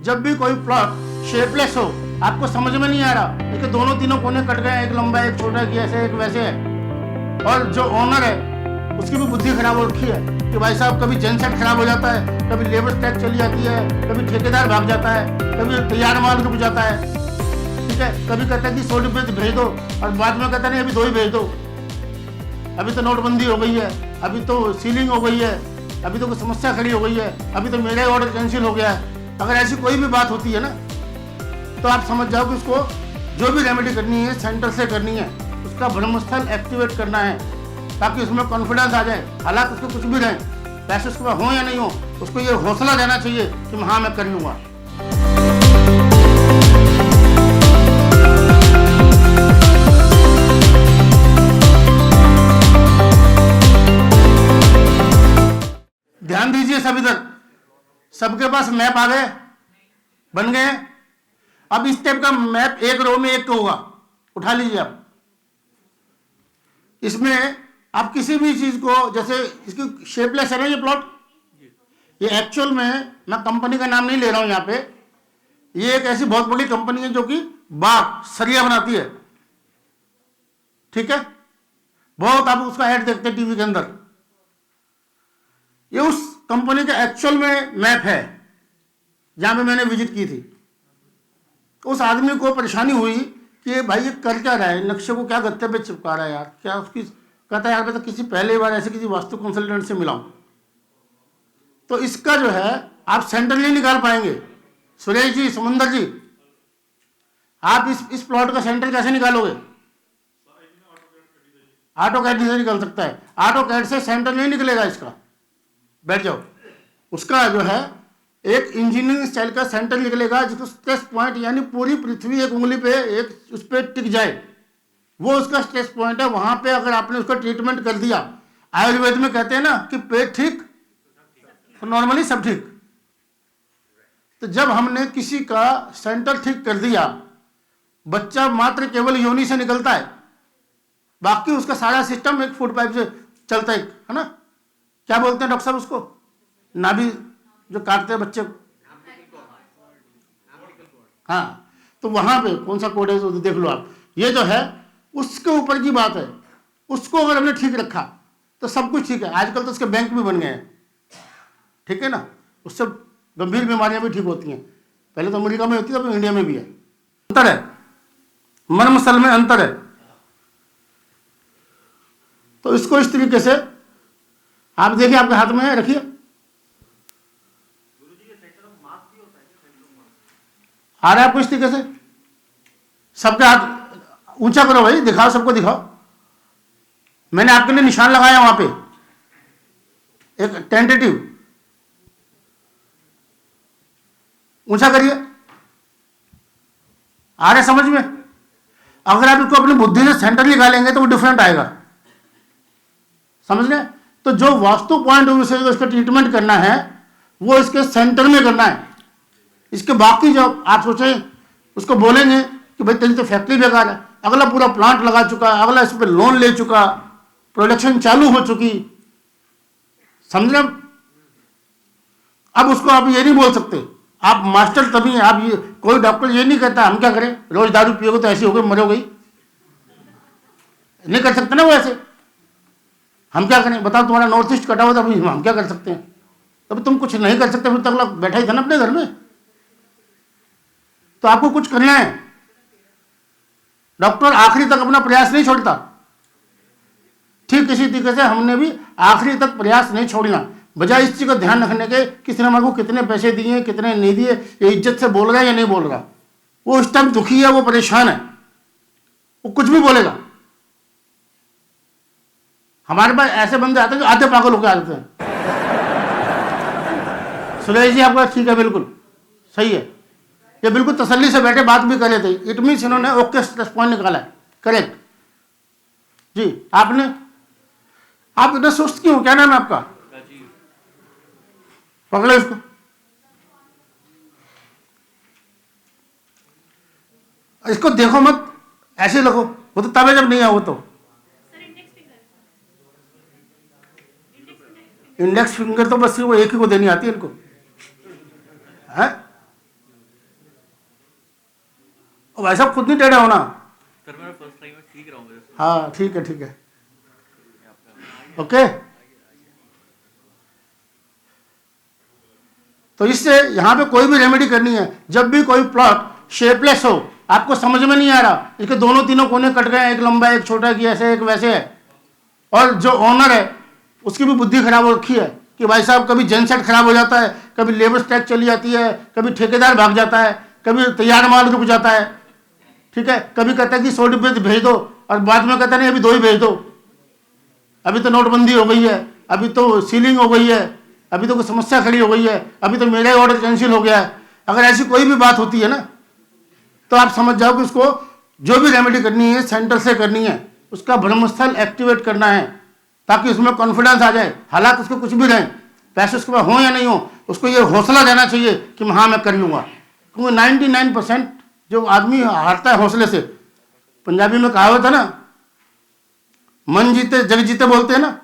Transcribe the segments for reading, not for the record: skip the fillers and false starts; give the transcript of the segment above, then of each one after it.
जब भी कोई प्लॉट शेपलेस हो, आपको समझ में नहीं आ रहा, लेकिन दोनों तीनों कोने कट गए, एक लंबा एक छोटा, कि ऐसे एक वैसे है, और जो ओनर है उसकी भी बुद्धि खराब हो रखी है कि भाई साहब कभी जेनसेट खराब हो जाता है, कभी लेबर टैक्स चली जाती है, कभी ठेकेदार भाग जाता है, कभी तैयार माल रुक जाता है, ठीक है, कभी कहता है कि 100 डिब्बे भेज दो और बाद में कहता नहीं अभी 2 ही भेज दो, अभी तो नोटबंदी हो गई है, अभी तो सीलिंग हो गई है, अभी तो कोई समस्या खड़ी हो गई है, अभी तो मेरा ही ऑर्डर कैंसिल हो गया है। अगर ऐसी कोई भी बात होती है ना, तो आप समझ जाओ कि उसको जो भी रेमेडी करनी है सेंटर से करनी है, उसका ब्रह्मस्थल एक्टिवेट करना है ताकि उसमें कॉन्फिडेंस आ जाए। हालांकि उसको कुछ भी रहे, पैसे उसके पास हो या नहीं हो, उसको ये हौसला देना चाहिए कि हाँ मैं कर लूँगा। ध्यान दीजिए सब इधर, सबके पास मैप आ गए, बन गए। अब इस टाइप का मैप एक रो में एक होगा, उठा लीजिए आप। इसमें आप किसी भी चीज को, जैसे इसकी शेपलेस है ना ये प्लॉट, ये एक्चुअल में मैं कंपनी का नाम नहीं ले रहा हूं यहां पे, ये एक ऐसी बहुत बड़ी कंपनी है जो कि बार सरिया बनाती है, ठीक है, बहुत आप उसका ऐड देखते हैं टीवी के अंदर। ये उस कंपनी का एक्चुअल में मैप है जहां पे मैंने विजिट की थी। उस आदमी को परेशानी हुई कि भाई ये कर क्या रहा है, नक्शे को क्या गत्ते पे चिपका रहा है यार, क्या उसकी, कहता है यार मैं तो किसी पहले बार ऐसे किसी वास्तु कंसल्टेंट से मिला हूं। तो इसका जो है आप सेंटर नहीं निकाल पाएंगे। सुरेश जी, समुंदर जी, आप इस प्लॉट का सेंटर कैसे निकालोगे? ऑटो कैड से निकल सकता है, ऑटो कैड से सेंटर नहीं निकलेगा इसका, बैठ जाओ। उसका जो है एक इंजीनियरिंग स्टाइल का सेंटर निकलेगा जिसको स्ट्रेस पॉइंट, यानी पूरी पृथ्वी एक उंगली पे एक उस पर टिक जाए, वो उसका स्ट्रेस पॉइंट है। वहां पे अगर आपने उसका ट्रीटमेंट कर दिया, आयुर्वेद में कहते हैं ना कि पेट ठीक तो नॉर्मली सब ठीक। तो जब हमने किसी का सेंटर ठीक कर दिया, बच्चा मात्र केवल योनि से निकलता है, बाकी उसका सारा सिस्टम एक फूड पाइप से चलता है ना। क्या बोलते हैं डॉक्टर साहब उसको, नाभि जो काटते हैं बच्चे को, हाँ, तो वहां पे कौन सा कोड है तो देख लो आप। ये जो है उसके ऊपर की बात है, उसको अगर हमने ठीक रखा तो सब कुछ ठीक है। आजकल तो उसके बैंक भी बन गए हैं, ठीक है ना, उससे गंभीर बीमारियां भी ठीक होती हैं। पहले तो अमेरिका में होती थी, अब इंडिया में भी है। अंतर है, मर्म स्थल में अंतर है। तो इसको इस तरीके से आप देखिए, आपके हाथ में है, रखिए। आ रहा है आपको इस तरीके से, सबके हाथ ऊंचा करो भाई, दिखाओ, सबको दिखाओ। मैंने आपके लिए निशान लगाया वहां पे, एक टेंटेटिव, ऊंचा करिए। आ रहा है समझ में? अगर आप इसको अपनी बुद्धि से सेंटर निकालेंगे तो वो डिफरेंट आएगा, समझ रहे? तो जो वास्तु पॉइंट ऑफ व्यू से इसका ट्रीटमेंट करना है वो इसके सेंटर में करना है। इसके बाकी जो आप सोचें, उसको बोलेंगे कि भाई तेरी तो फैक्ट्री बेकार है, अगला पूरा प्लांट लगा चुका, अगला इस पर लोन ले चुका, प्रोडक्शन चालू हो चुकी, समझ रहे? अब उसको आप ये नहीं बोल सकते, आप मास्टर तभी हैं। आप ये, कोई डॉक्टर ये नहीं कहता हम क्या करें, रोज दारू पियोगे तो ऐसी हो गई, मरोगे, नहीं कर सकते ना वो ऐसे। हम क्या करें बताओ, तुम्हारा नॉर्थ ईस्ट कटा हुआ था, अभी हम क्या कर सकते हैं? तब तुम कुछ नहीं कर सकते, फिर तक अगला बैठा ही था ना अपने घर में। तो आपको कुछ करना है। डॉक्टर आखिरी तक अपना प्रयास नहीं छोड़ता, ठीक इसी तरीके से हमने भी आखिरी तक प्रयास नहीं छोड़ना। बजाय इस चीज का ध्यान रखने के किसी ने हमारे को कितने पैसे दिए, कितने नहीं दिए, ये इज्जत से बोल रहा है या नहीं बोल रहा, वो उस टाइम दुखी है, वो परेशान है, वो कुछ भी बोलेगा। हमारे पास ऐसे बंदे आते हैं जो आधे पागल होकर आते हैं। सुरेश जी आपका ठीक है, बिल्कुल सही है, ये बिल्कुल तसल्ली से बैठे बात भी कर रहे थे। इट मीन्स इन्होंने ओके पॉइंट निकाला है, करेक्ट जी। आपने, आप इतना सुस्त क्यों, क्या नाम है आपका? पकड़ो इसको, इसको देखो मत, ऐसे लगो, वो तो तबे जब नहीं है वो तो। इंडेक्स फिंगर तो बस वो एक ही को देनी आती है इनको, है? भाई साहब खुद नहीं टेढ़े होना। सर मेरा फर्स्ट टाइम है, सीख रहा हूँ मैं। हाँ ठीक है, ठीक है, ओके। तो इससे यहाँ पे कोई भी रेमेडी करनी है, जब भी कोई प्लॉट शेपलेस हो, आपको समझ में नहीं आ रहा, इसके दोनों तीनों कोने कट गए, एक लंबा एक छोटा किया, ऐसे एक वैसे है, और जो ओनर है उसकी भी बुद्धि खराब हो रखी है कि भाई साहब कभी जेनसेट खराब हो जाता है, कभी लेबर स्ट्राइक चली जाती है, कभी ठेकेदार भाग जाता है, कभी तैयार माल रुक जाता है, ठीक है, कभी कहता है कि 100 डिब्बे भेज दो और बाद में कहता नहीं अभी 2 ही भेज दो, अभी तो नोटबंदी हो गई है, अभी तो सीलिंग हो गई है, अभी तो कोई समस्या खड़ी हो गई है, अभी तो मेरा ऑर्डर कैंसिल हो गया है। अगर ऐसी कोई भी बात होती है ना, तो आप समझ जाओ कि उसको जो भी रेमेडी करनी है सेंटर से करनी है, उसका ब्रह्मस्थल एक्टिवेट करना है ताकि उसमें कॉन्फिडेंस आ जाए। हालात उसको कुछ भी रहें, पैसे उसके पास हो या नहीं हो, उसको ये हौसला देना चाहिए कि हाँ मैं कर लूँगा। क्योंकि 99% जो आदमी हारता है हौसले से, पंजाबी में कहावत है ना, मन जीते जग जीते बोलते हैं ना,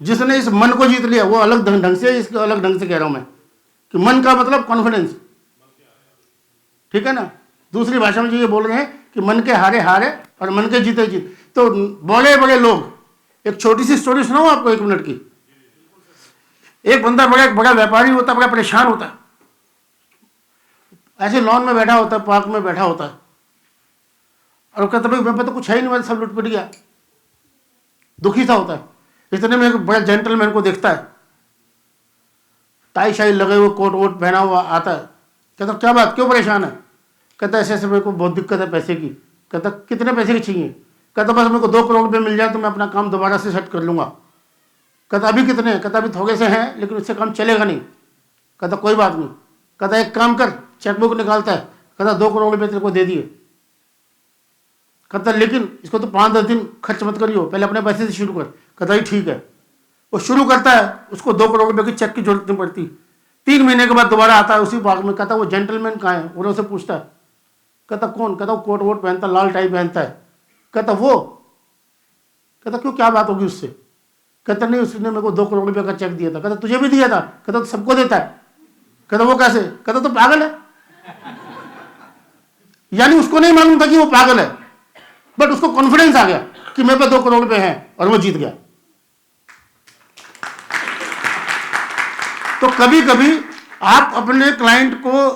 जिसने इस मन को जीत लिया वो अलग ढंग से, इसको अलग ढंग से कह रहा हूँ मैं कि मन का मतलब कॉन्फिडेंस, ठीक है ना। दूसरी भाषा में जो ये बोल रहे हैं कि मन के हारे हारे और मन के जीते जीत। तो बड़े बड़े लोग, एक छोटी सी स्टोरी सुनाऊं आपको 1 मिनट की। एक बंदा बड़ा व्यापारी होता है, बड़ा परेशान होता है, ऐसे लॉन में बैठा होता है, पार्क में बैठा होता है, और कहता भाई मेरे पे तो कुछ है ही नहीं, मैं सब लुट पिट गया, दुखी सा होता है। इतने में एक बड़ा जेंटलमैन को देखता है, टाई शाई लगे हुए, कोट वोट पहना हुआ आता है। कहता क्या बात, क्यों परेशान है? कहता ऐसे ऐसे मेरे को बहुत दिक्कत है पैसे की। कहता कितने पैसे की चाहिए? कहता बस मेरे को 2 करोड़ रुपये मिल जाए तो मैं अपना काम दोबारा से सेट कर लूँगा। कहता अभी कितने? कहता अभी थोड़े से हैं लेकिन उससे काम चलेगा नहीं। कहता कोई बात नहीं। कहता एक काम कर, चेकबुक निकालता है, कहता 2 करोड़ रुपये तेरे को दे दिए। कहता लेकिन इसको तो 5-10 दिन खर्च मत करियो, पहले अपने पैसे से शुरू कर। कहता ही ठीक है। वो शुरू करता है, उसको 2 करोड़ रुपये की चेक की जरूरत नहीं पड़ती। 3 महीने के बाद दोबारा आता है उसी पार्क में। कहता वो जेंटलमैन कहाँ है? और उसे पूछता है। कहता कौन? कहता वो कोट वोट पहनता, लाल टाई पहनता है। कहता वो? कहता क्यों, क्या बात होगी उससे? कहता नहीं, उसने मेरे को 2 करोड़ रुपये का चेक दिया था। कहता तुझे भी दिया था? कहता तो सबको देता है। कहता वो कैसे? कहता तो पागल है। यानी उसको नहीं मालूम था कि वो पागल है, बट उसको कॉन्फिडेंस आ गया कि मेरे पे 2 करोड़ रुपए हैं और वो जीत गया। तो कभी कभी आप अपने क्लाइंट को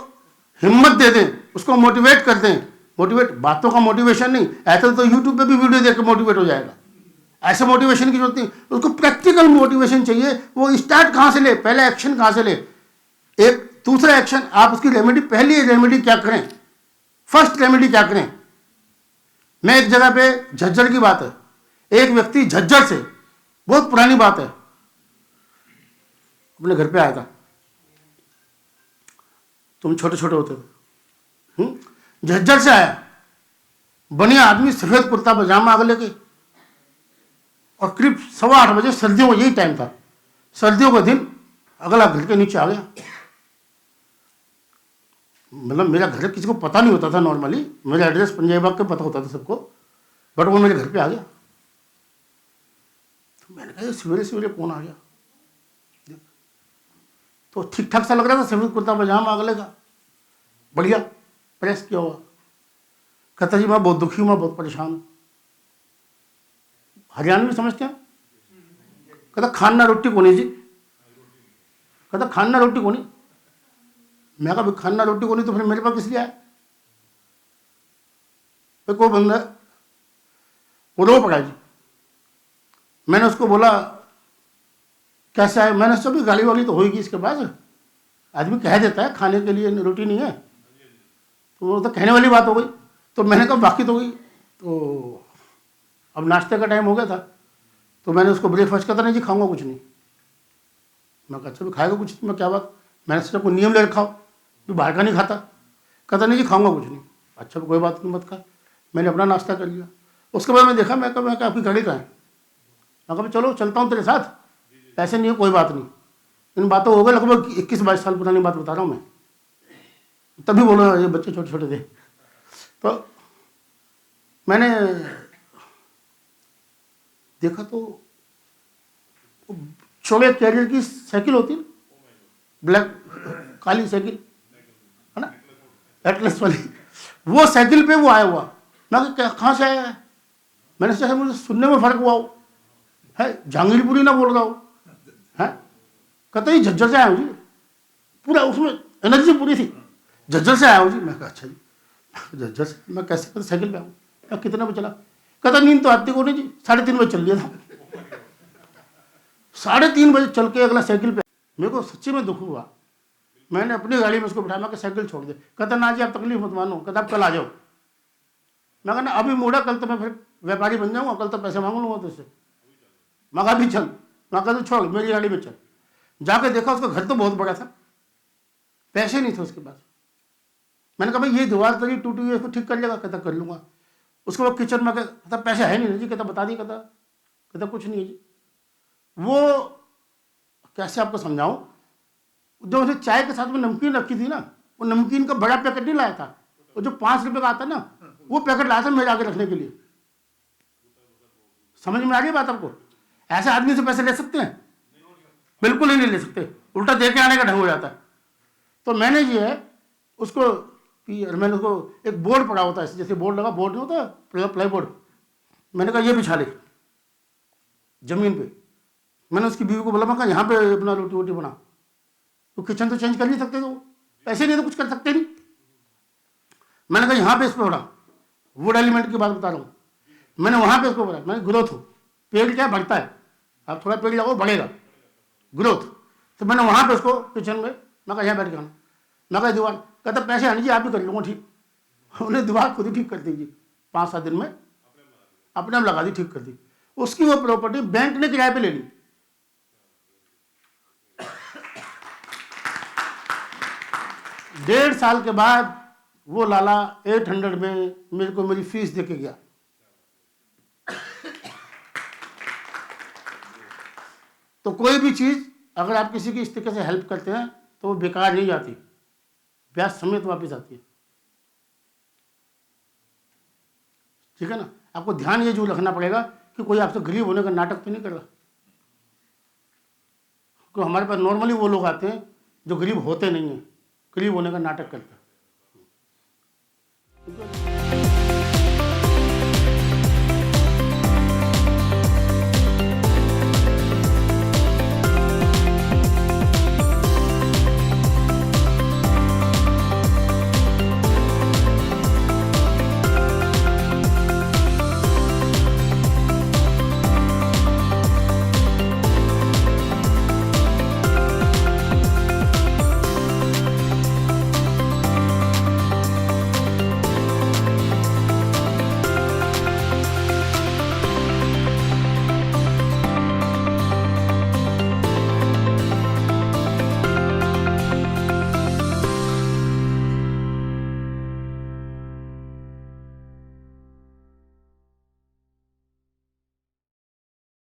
हिम्मत दे दें, उसको मोटिवेट कर दें। मोटिवेट बातों का मोटिवेशन नहीं, ऐसे तो यूट्यूब पे भी वीडियो देख के मोटिवेट हो जाएगा। ऐसे मोटिवेशन की जरूरत नहीं, उसको प्रैक्टिकल मोटिवेशन चाहिए। वो स्टार्ट कहाँ से ले, पहले एक्शन कहाँ से ले। एक दूसरा एक्शन, आप उसकी रेमेडी, पहली रेमेडी क्या करें, फर्स्ट रेमेडी क्या करें। मैं एक जगह पे, झज्जर की बात है, एक व्यक्ति झज्जर से, बहुत पुरानी बात है, अपने घर पे आया था, तुम छोटे छोटे होते थे। झज्जर से आया, बढ़िया आदमी, सफेद कुर्ता पजामा अगले के, और करीब 8:15 बजे, सर्दियों का यही टाइम था, सर्दियों का दिन, अगला घर के नीचे आ गया। मतलब मेरा घर किसी को पता नहीं होता था, नॉर्मली मेरा एड्रेस पंजाबी बाग का पता होता था सबको, बट वो मेरे घर पे आ गया। तो मैंने कहा सवेरे सवेरे कौन आ गया? तो ठीक ठाक सा लग रहा था, सफेद कुर्ता पजामा अगले का, बढ़िया प्रेस किया हुआ। कहता जी मैं बहुत दुखी हूँ, मैं बहुत परेशान हूँ। हरियाणवी समझते हैं? कहता खाना रोटी कोनी जी। कहता खाना रोटी कोनी। मैं कहा खाना रोटी कोनी तो फिर मेरे पास किस लिए आया? कोई बंदा वो रो पड़ा जी। मैंने उसको बोला कैसे आए? मैंने सोचा गाली वाली तो होगी इसके पास, आदमी कह देता है खाने के लिए रोटी नहीं है, तो वो तो कहने वाली बात हो गई। तो मैंने कहा बाकी तो गई। तो अब नाश्ते का टाइम हो गया था, तो मैंने उसको ब्रेकफास्ट कहता नहीं जी खाऊंगा कुछ नहीं। मैं कहा अच्छा भी खाएगा कुछ नहीं? मैं क्या बात, मैंने सोचा कोई नियम ले रखा हो भी बाहर का नहीं खाता। कहता नहीं जी खाऊंगा कुछ नहीं। अच्छा कोई बात नहीं, मत खा। मैंने अपना नाश्ता कर लिया। उसके बाद मैं देखा, मैं कहा आपकी गाड़ी कहाँ है? मैं कहा चलो चलता हूँ तेरे साथ, पैसे नहीं है कोई बात नहीं। इन बातों हो गए लगभग 21-22 साल पुरानी बात बता रहा हूँ मैं, तभी बोलो ये बच्चे छोटे छोटे थे। तो मैंने देखा तो छोटे कैरियर की साइकिल होती है, ब्लैक काली साइकिल है ना, एटलस वाली, वो साइकिल पे वो आया हुआ। मैं कहा कहाँ से आया है? मैंने सोचा मुझे सुनने में फर्क हुआ हो, है जहांगीरपुरी ना बोल रहा हो, है कहते ही झज्जर से आया हूँ जी, पूरा उसमें एनर्जी पूरी थी, झज्जर से आया हूँ जी। मैं कहा अच्छा जी, झज्जर से मैं कैसे कहते साइकिल पे आऊँ? क्या कितने बजे चला? कहता नींद तो आती को नहीं जी, 3:30 बजे चल लिया था। 3:30 बजे चल के अगला साइकिल पे। मेरे को सच्ची में दुख हुआ। मैंने अपनी गाड़ी में उसको बिठाया, मैं साइकिल छोड़ दे। कहता ना जी आप तकलीफ मत मानो, कहता आप कल आ जाओ। मैं कहना अभी मूडा, कल तो मैं फिर व्यापारी बन जाऊंगा, कल तो पैसे मांग लूंगा तुझसे। मैं कहा अभी चल। मैं कहा छोड़ मेरी गाड़ी में चल। जाके देखा उसका घर तो बहुत बड़ा था, पैसे नहीं थे उसके पास। मैंने कहा भाई ये दीवार तो टूटी हुई है, इसको ठीक कर लेगा? कहता कर लूंगा। उसके बाद किचन में कहता पैसे है नहीं जी, कहता बता दी, कहता कुछ नहीं है जी। वो कैसे आपको समझाऊं, जो उसे चाय के साथ में नमकीन रखी थी ना, वो नमकीन का बड़ा पैकेट नहीं लाया था, वो जो 5 रुपए का आता ना, वो पैकेट लाया था मेरे आगे रखने के लिए। समझ में आ गई बात आपको? ऐसे आदमी से पैसे ले सकते हैं? बिल्कुल ही नहीं ले सकते, उल्टा दे के आने का ढंग हो जाता है। तो मैंने जो है उसको मैंने उसको एक बोर्ड पड़ा होता है, जैसे बोर्ड लगा, बोर्ड नहीं होता प्लाई बोर्ड, मैंने कहा ये बिछा ले जमीन पे। मैंने उसकी बीवी को बोला, मैं कहा यहाँ पे अपना रोटी वोटी बना, तो किचन तो चेंज कर नहीं सकते, तो पैसे नहीं तो कुछ कर सकते नहीं। मैंने कहा यहाँ पे इस पे बना, वुड एलिमेंट की बात बता रहा हूँ। मैंने वहाँ पे इसको बोला, मैंने ग्रोथ हो, पेड़ क्या बढ़ता है, आप थोड़ा पेड़ लगाओ बढ़ेगा, ग्रोथ। तो मैंने वहाँ पे उसको किचन में, मैं कहा यहाँ बैठ के खाना। मैं कहा दीवार, कहता पैसे आने जी आप ही कर लूँगा ठीक। उन्हें दीवार खुद ही ठीक कर दी जी, 5-7 दिन में अपने आप लगा दी, ठीक कर दी। उसकी वो प्रॉपर्टी बैंक ने किराए पे ले ली। डेढ़ साल के बाद वो लाला 800 में मेरे को मेरी फीस दे के गया। तो कोई भी चीज अगर आप किसी की इस तरीके से हेल्प करते हैं तो वो बेकार नहीं जाती, ब्याज समेत वापस आती है। ठीक है ना? आपको ध्यान ये जो रखना पड़ेगा कि कोई आपसे गरीब होने का नाटक तो नहीं कर रहा। क्योंकि हमारे पास नॉर्मली वो लोग आते हैं जो गरीब होते नहीं हैं, गरीब होने का नाटक करते हैं।